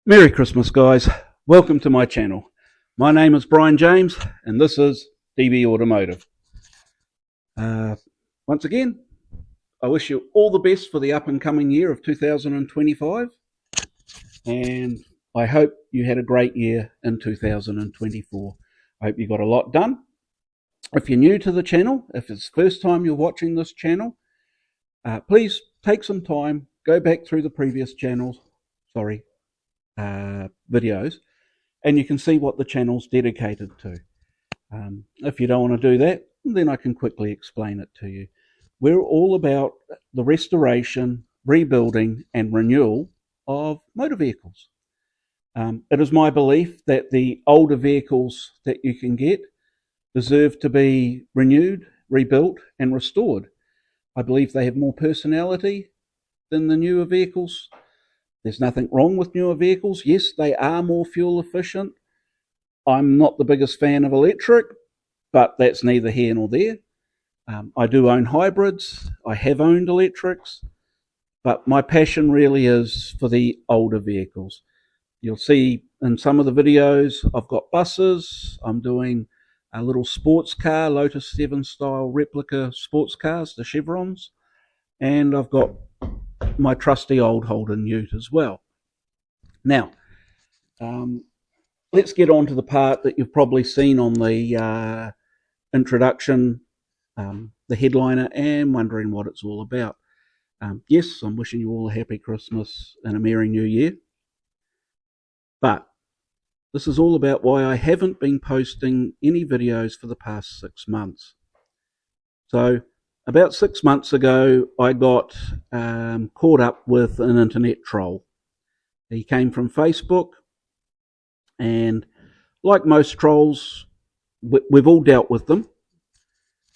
Merry Christmas, guys. Welcome to my channel. My name is Brian James, and this is DB Automotive. Once again, I wish you all the best for the up and coming year of 2025, and I hope you had a great year in 2024. I hope you got a lot done. If you're new to the channel, if it's the first time you're watching this channel, please take some time, go back through the previous videos, and you can see what the channel's dedicated to. If you don't want to do that, then I can quickly explain it to you. We're all about the restoration, rebuilding, and renewal of motor vehicles. It is my belief that the older vehicles that you can get deserve to be renewed, rebuilt, and restored. I believe they have more personality than the newer vehicles. There's nothing wrong with newer vehicles. Yes, they are more fuel efficient. I'm not the biggest fan of electric, but that's neither here nor there. I do own hybrids. I have owned electrics, but my passion really is for the older vehicles. You'll see in some of the videos, I've got buses. I'm doing a little sports car, Lotus 7 style replica sports cars, the Chevrons, and I've got my trusty old Holden Ute as well. Now, let's get on to the part that you've probably seen on the introduction, the headliner, and wondering what it's all about. Yes, I'm wishing you all a happy Christmas and a Merry New Year. But this is all about why I haven't been posting any videos for the past 6 months. So, about 6 months ago, I got caught up with an internet troll. He came from Facebook, and like most trolls, we've all dealt with them.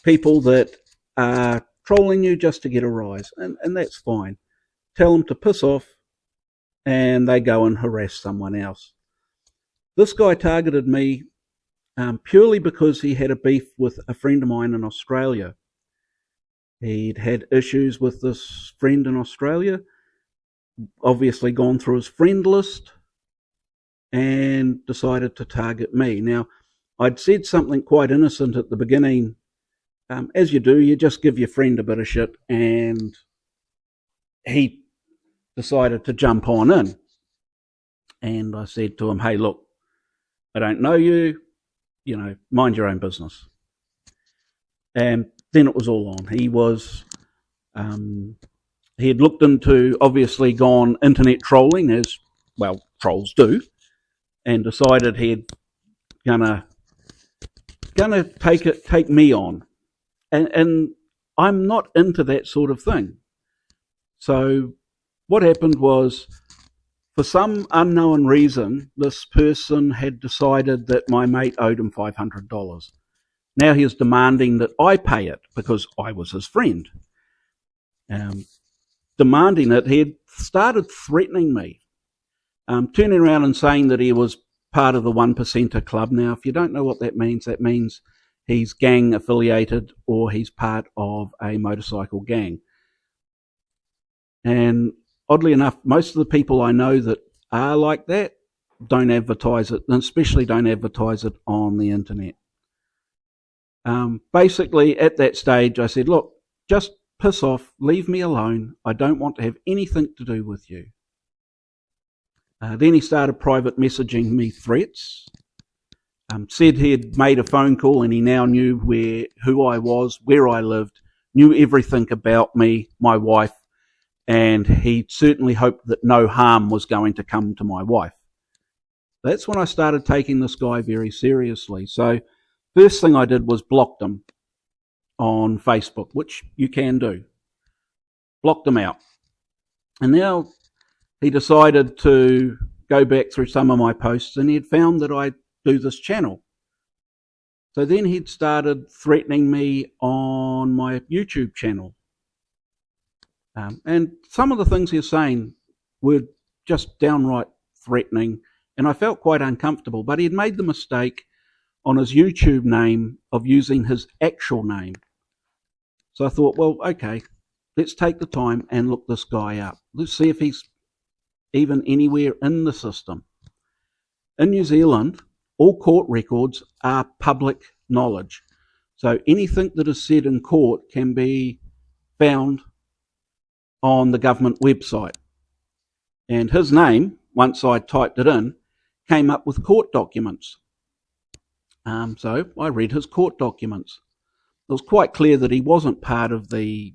People that are trolling you just to get a rise, and that's fine. Tell them to piss off, and they go and harass someone else. This guy targeted me purely because he had a beef with a friend of mine in Australia. He'd had issues with this friend in Australia, obviously gone through his friend list, and decided to target me. Now, I'd said something quite innocent at the beginning. As you do, you just give your friend a bit of shit, and he decided to jump on in. And I said to him, hey, look, I don't know you, mind your own business. And then it was all on. He was, he had looked into, obviously gone internet trolling, as, well, trolls do, and decided he'd gonna take me on. And I'm not into that sort of thing. So what happened was, for some unknown reason, this person had decided that my mate owed him $500. Now he is demanding that I pay it because I was his friend. Demanding it, he had started threatening me, turning around and saying that he was part of the 1%er club. Now, if you don't know what that means he's gang affiliated or he's part of a motorcycle gang. And oddly enough, most of the people I know that are like that don't advertise it, and especially don't advertise it on the internet. Basically, at that stage, I said, look, just piss off, leave me alone. I don't want to have anything to do with you. Then he started private messaging me threats. Said he had made a phone call and he now knew who I was, where I lived, knew everything about me, my wife, and he certainly hoped that no harm was going to come to my wife. That's when I started taking this guy very seriously. So first thing I did was blocked him on Facebook, which you can do. Blocked him out. And now he decided to go back through some of my posts, and he had found that I do this channel. So then he'd started threatening me on my YouTube channel. And some of the things he was saying were just downright threatening, and I felt quite uncomfortable. But he had made the mistake on his YouTube name of using his actual name. So I thought, well, okay, let's take the time and look this guy up. Let's see if he's even anywhere in the system. In New Zealand, all court records are public knowledge. So anything that is said in court can be found on the government website. And his name, once I typed it in, came up with court documents. So I read his court documents. It was quite clear that he wasn't part of the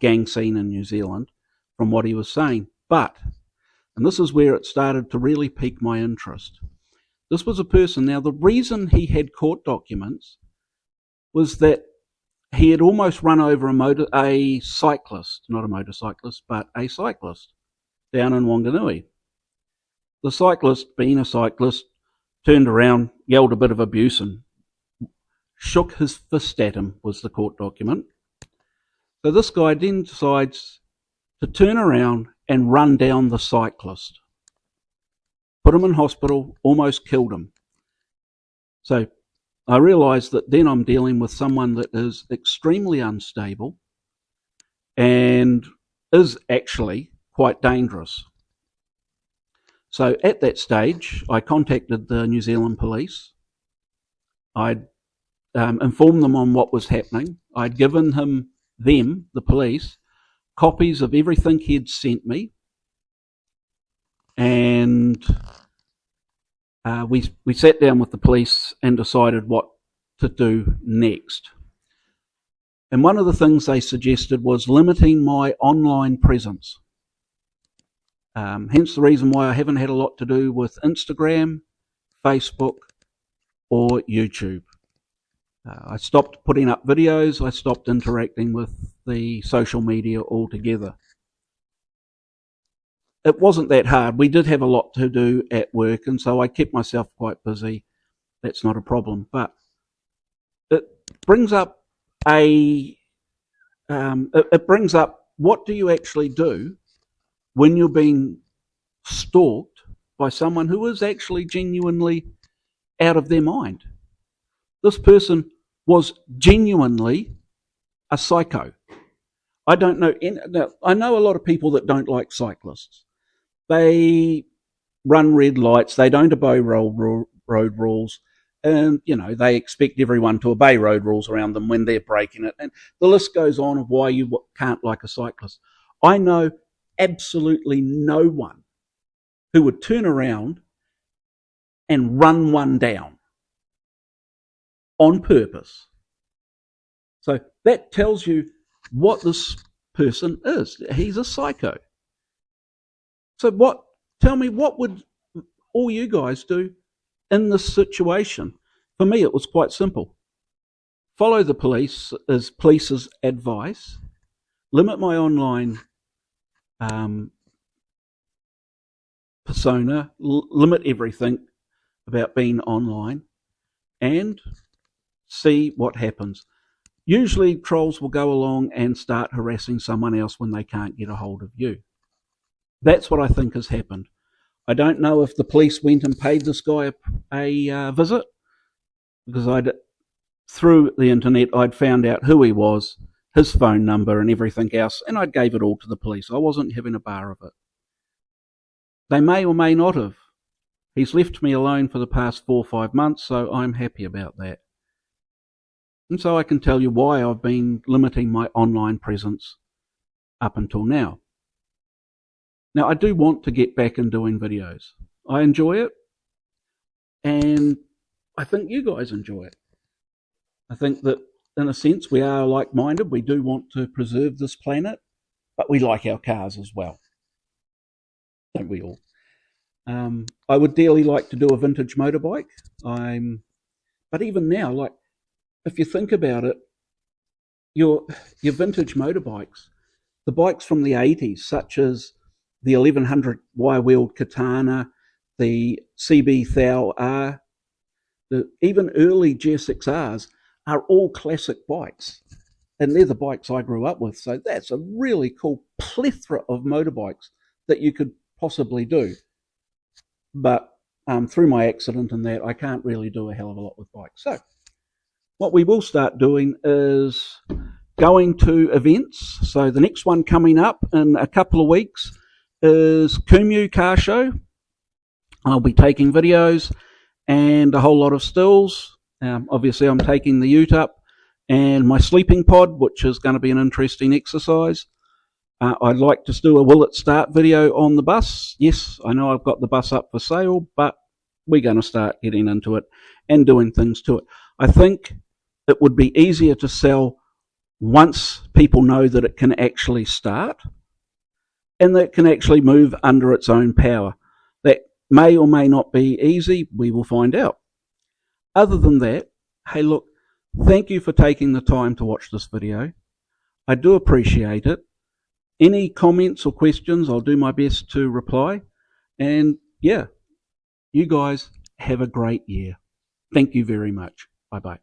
gang scene in New Zealand from what he was saying. But, and this is where it started to really pique my interest, this was a person, now the reason he had court documents was that he had almost run over a cyclist, not a motorcyclist, but a cyclist down in Wanganui. The cyclist, being a cyclist, turned around, yelled a bit of abuse and shook his fist at him, was the court document. So this guy then decides to turn around and run down the cyclist. Put him in hospital, almost killed him. So I realised that then I'm dealing with someone that is extremely unstable and is actually quite dangerous. So at that stage, I contacted the New Zealand police. I'd informed them on what was happening. I'd given them, the police, copies of everything he had sent me. And we sat down with the police and decided what to do next. And one of the things they suggested was limiting my online presence. Hence the reason why I haven't had a lot to do with Instagram, Facebook, or YouTube. I stopped putting up videos. I stopped interacting with the social media altogether. It wasn't that hard. We did have a lot to do at work, and so I kept myself quite busy. That's not a problem. But it brings up what do you actually do when you're being stalked by someone who is actually genuinely out of their mind. This person was genuinely a psycho. I don't know. I know a lot of people that don't like cyclists. They run red lights. They don't obey road rules. And, they expect everyone to obey road rules around them when they're breaking it. And the list goes on of why you can't like a cyclist. I know absolutely no one who would turn around and run one down on purpose. So that tells you what this person is. He's a psycho. So tell me, what would all you guys do in this situation? For me, it was quite simple. Follow the police's advice, limit my online persona, limit everything about being online, and see what happens. Usually trolls will go along and start harassing someone else when they can't get a hold of you. That's what I think has happened. I don't know if the police went and paid this guy a visit, because through the internet I'd found out who he was, his phone number and everything else, and I gave it all to the police. I wasn't having a bar of it. They may or may not have. He's left me alone for the past 4 or 5 months, so I'm happy about that. And so I can tell you why I've been limiting my online presence up until now. Now, I do want to get back in doing videos. I enjoy it, and I think you guys enjoy it. I think that, in a sense, we are like-minded. We do want to preserve this planet, but we like our cars as well. Don't we all? I would dearly like to do a vintage motorbike. But even now, if you think about it, your vintage motorbikes, the bikes from the 80s, such as the 1100 wire-wheeled Katana, the CB Thou R, even early GSX-Rs are all classic bikes. And they're the bikes I grew up with. So that's a really cool plethora of motorbikes that you could possibly do. But through my accident and that, I can't really do a hell of a lot with bikes. So what we will start doing is going to events. So the next one coming up in a couple of weeks is Kumu Car Show. I'll be taking videos and a whole lot of stills. Obviously, I'm taking the ute up and my sleeping pod, which is going to be an interesting exercise. I'd like to do a will it start video on the bus. Yes, I know I've got the bus up for sale, but we're going to start getting into it and doing things to it. I think it would be easier to sell once people know that it can actually start and that it can actually move under its own power. That may or may not be easy. We will find out. Other than that, hey, look, thank you for taking the time to watch this video. I do appreciate it. Any comments or questions, I'll do my best to reply. And yeah, you guys have a great year. Thank you very much. Bye-bye.